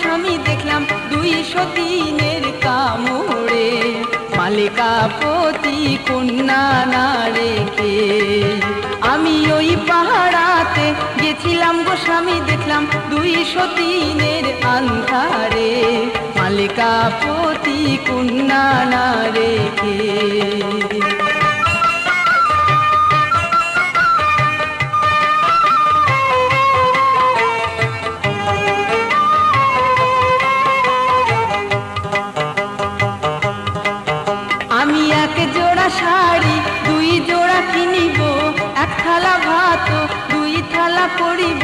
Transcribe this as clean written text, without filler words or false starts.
স্বামী দেখলাম 203-এর কামড়ে, মালিকাপতি কন্যা না রেখে। আমি ওই পাহাড়াতে গেছিলাম গো স্বামী দেখলাম 203-এর আন্ধারে, মালিকাপতি কন্যা না রেখে। শাড়ি 2 জোড়া কিনিব, 1 থালা ভাত 2 থালা করিব,